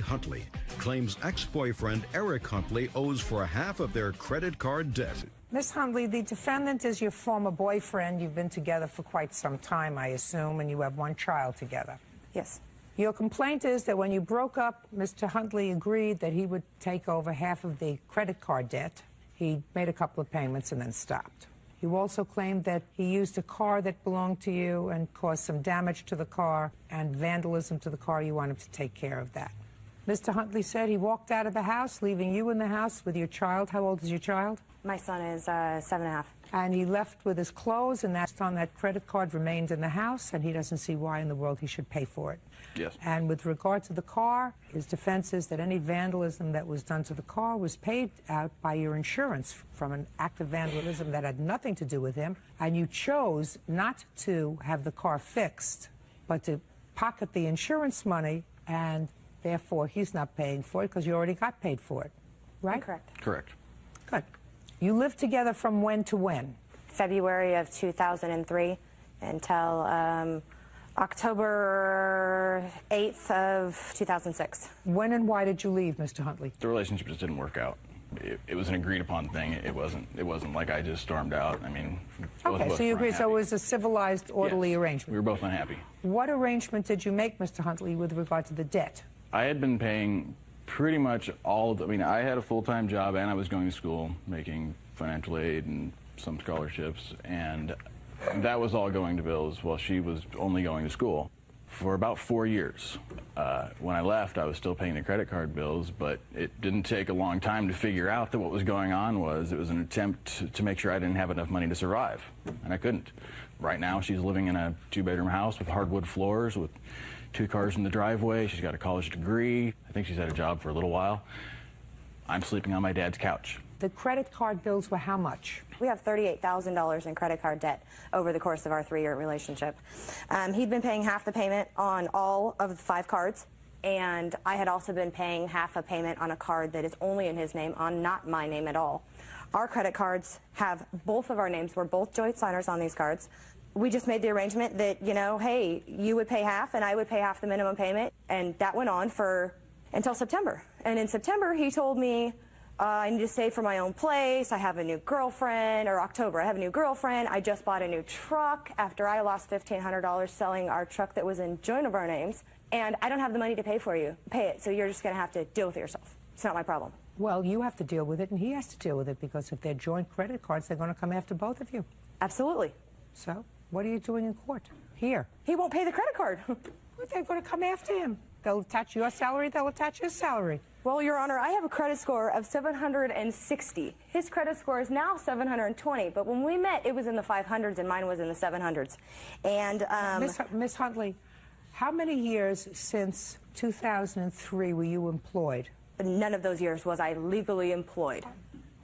Huntley claims ex-boyfriend Eric Huntley owes for half of their credit card debt. Ms. Huntley, the defendant is your former boyfriend. You've been together for quite some time, I assume, and you have one child together. Yes. Your complaint is that when you broke up, Mr. Huntley agreed that he would take over half of the credit card debt. He made a couple of payments and then stopped. You also claimed that he used a car that belonged to you and caused some damage to the car and vandalism to the car. You wanted to take care of that. Mr. Huntley said he walked out of the house, leaving you in the house with your child. How old is your child? My son is 7.5. And he left with his clothes, and that's on that credit card remained in the house, and he doesn't see why in the world he should pay for it. Yes. And with regard to the car, his defense is that any vandalism that was done to the car was paid out by your insurance from an act of vandalism that had nothing to do with him, and you chose not to have the car fixed, but to pocket the insurance money, and therefore he's not paying for it because you already got paid for it, right? Correct. Correct. Good. You lived together from when to when? February of 2003 until October 8th of 2006. When and why did you leave, Mr. Huntley? The relationship just didn't work out. It was an agreed upon thing. It wasn't like I just stormed out. I mean, okay, so you agree. So it was a civilized, orderly arrangement. We were both unhappy. What arrangement did you make, Mr. Huntley, with regard to the debt? I had been paying pretty much all of the, I mean, I had a full-time job and I was going to school, making financial aid and some scholarships, and that was all going to bills while she was only going to school. For about 4 years. When I left, I was still paying the credit card bills, but it didn't take a long time to figure out that what was going on was it was an attempt to make sure I didn't have enough money to survive, and I couldn't. Right now, she's living in a 2-bedroom house with hardwood floors, with 2 cars in the driveway. She's got a college degree. I think she's had a job for a little while. I'm sleeping on my dad's couch. The credit card bills were how much? We have $38,000 in credit card debt over the course of our 3-year relationship. He'd been paying half the payment on all of the 5 cards, and I had also been paying half a payment on a card that is only in his name, on not my name at all. Our credit cards have both of our names. We're both joint signers on these cards. We just made the arrangement that, you know, hey, you would pay half and I would pay half the minimum payment, and that went on for until September. And in September, he told me, I need to save for my own place, I have a new girlfriend, or October, I have a new girlfriend, I just bought a new truck after I lost $1,500 selling our truck that was in joint of our names, and I don't have the money to pay it, so you're just going to have to deal with it yourself. It's not my problem. Well, you have to deal with it, and he has to deal with it, because if they're joint credit cards, they're going to come after both of you. Absolutely. So, what are you doing in court? Here. He won't pay the credit card. Well, they're going to come after him. They'll attach your salary, they'll attach his salary. Well, Your Honor, I have a credit score of 760. His credit score is now 720, but when we met, it was in the 500s and mine was in the 700s. And Miss Huntley, how many years since 2003 were you employed? None of those years was I legally employed.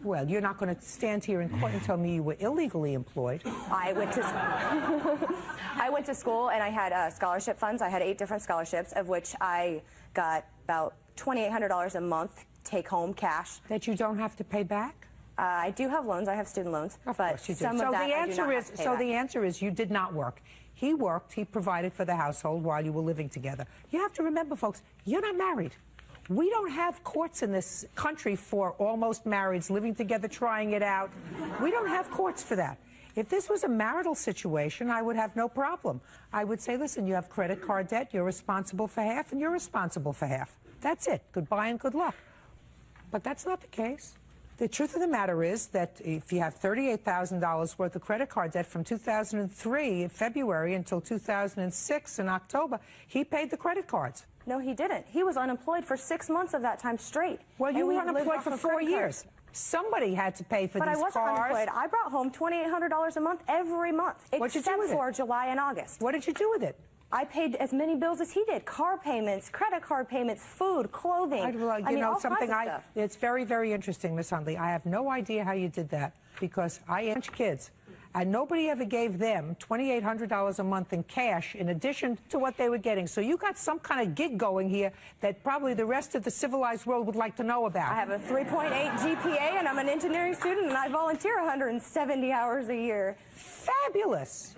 Well, you're not going to stand here in court and tell me you were illegally employed. I went to school and I had scholarship funds. I had 8 different scholarships, of which I got about $2,800 a month take-home cash. That you don't have to pay back? I do have loans. I have student loans. Of but course you do. some of that I do not have to pay back. The answer is you did not work. He worked. He provided for the household while you were living together. You have to remember, folks, you're not married. We don't have courts in this country for almost marrieds living together, trying it out. We don't have courts for that. If this was a marital situation, I would have no problem. I would say, listen, you have credit card debt, you're responsible for half, and you're responsible for half. That's it. Goodbye and good luck. But that's not the case. The truth of the matter is that if you have $38,000 worth of credit card debt from 2003 in February until 2006 in October, he paid the credit cards. No, he didn't. He was unemployed for 6 months of that time straight. Well, you were unemployed for 4 years. Somebody had to pay for these cars. But I wasn't unemployed. I brought home $2,800 a month every month, except for July and August. What did you do with it? I paid as many bills as he did. Car payments, credit card payments, food, clothing. All kinds of stuff. It's very, very interesting, Miss Huntley. I have no idea how you did that, because I have kids. And nobody ever gave them $2,800 a month in cash in addition to what they were getting. So you got some kind of gig going here that probably the rest of the civilized world would like to know about. I have a 3.8 GPA, and I'm an engineering student, and I volunteer 170 hours a year. Fabulous.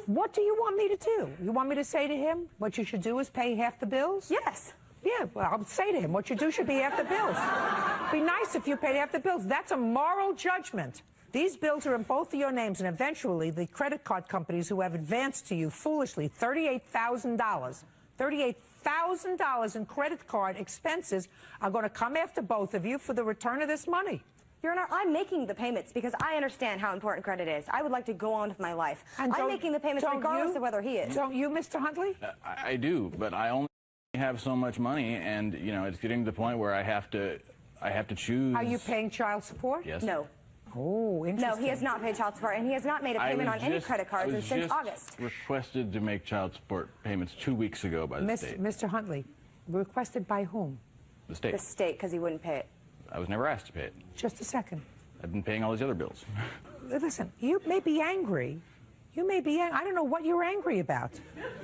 What do you want me to do? You want me to say to him what you should do is pay half the bills? Yes. Yeah, well, I'll say to him, what you do should be half the bills. Be nice if you paid half the bills. That's a moral judgment. These bills are in both of your names, and eventually the credit card companies who have advanced to you foolishly $38,000 in credit card expenses are going to come after both of you for the return of this money. Your Honor, I'm making the payments because I understand how important credit is. I would like to go on with my life. And I'm making the payments regardless of whether he is. Don't you, Mr. Huntley? I do, but I only have so much money, and you know, it's getting to the point where I have to choose. Are you paying child support? Yes. No. Oh, interesting. No, he has not paid child support, and he has not made a payment on any credit cards since August. Requested to make child support payments 2 weeks ago by the state. Mr. Huntley, requested by whom? The state. The state, because he wouldn't pay it. I was never asked to pay it. Just a second. I've been paying all these other bills. Listen, you may be angry. You may be angry. I don't know what you're angry about.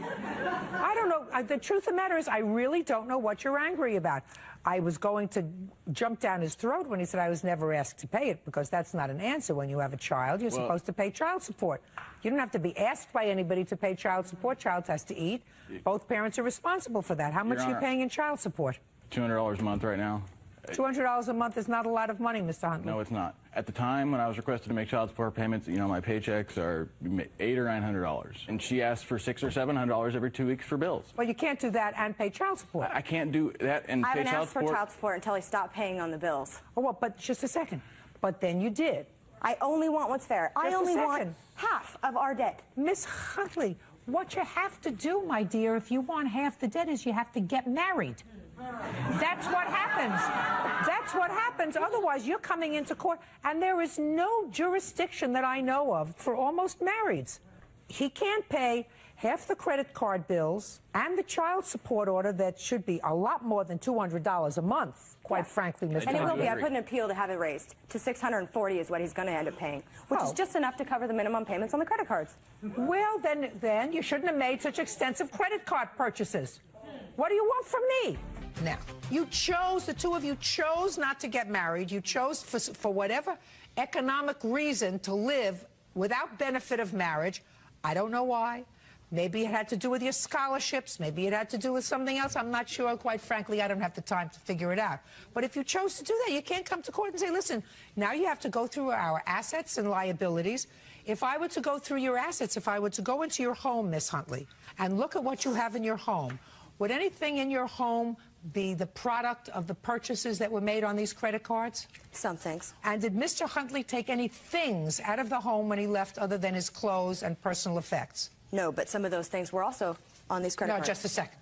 I don't know. The truth of the matter is I really don't know what you're angry about. I was going to jump down his throat when he said I was never asked to pay it, because that's not an answer. When you have a child, you're supposed to pay child support. You don't have to be asked by anybody to pay child support. Child has to eat. Both parents are responsible for that. How much are you paying in child support? $200 a month right now. $200 a month is not a lot of money, Mr. Huntley. No, it's not. At the time when I was requested to make child support payments, you know, my paychecks are $800 or $900, and she asked for $600 or $700 every 2 weeks for bills. Well, you can't do that and pay child support. I can't do that and I pay haven't child asked support. for child support until he stopped paying on the bills. Oh, well, but just a second. But then you did. I only want what's fair. I only want half of our debt. Miss Huntley, what you have to do, my dear, if you want half the debt, is you have to get married. That's what happens. That's what happens. Otherwise, you're coming into court, and there is no jurisdiction that I know of for almost marrieds. He can't pay half the credit card bills and the child support order that should be a lot more than $200 a month, quite frankly, Mr. And it will Huntley. be. I put an appeal to have it raised to $640 is what he's going to end up paying, which is just enough to cover the minimum payments on the credit cards. Well, then you shouldn't have made such extensive credit card purchases. What do you want from me? Now, you chose, the two of you chose not to get married. You chose for whatever economic reason to live without benefit of marriage. I don't know why. Maybe it had to do with your scholarships. Maybe it had to do with something else. I'm not sure. Quite frankly, I don't have the time to figure it out. But if you chose to do that, you can't come to court and say, listen, now you have to go through our assets and liabilities. If I were to go through your assets, if I were to go into your home, Miss Huntley, and look at what you have in your home, would anything in your home be the product of the purchases that were made on these credit cards? Some things. And did Mr. Huntley take any things out of the home when he left other than his clothes and personal effects? No, but some of those things were also on these credit cards. No, just a second.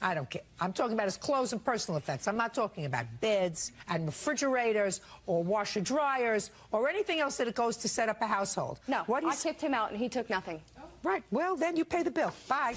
I don't care. I'm talking about his clothes and personal effects. I'm not talking about beds and refrigerators or washer dryers or anything else that it goes to set up a household. No, I kicked him out and he took nothing. Right. Well, then you pay the bill. Bye.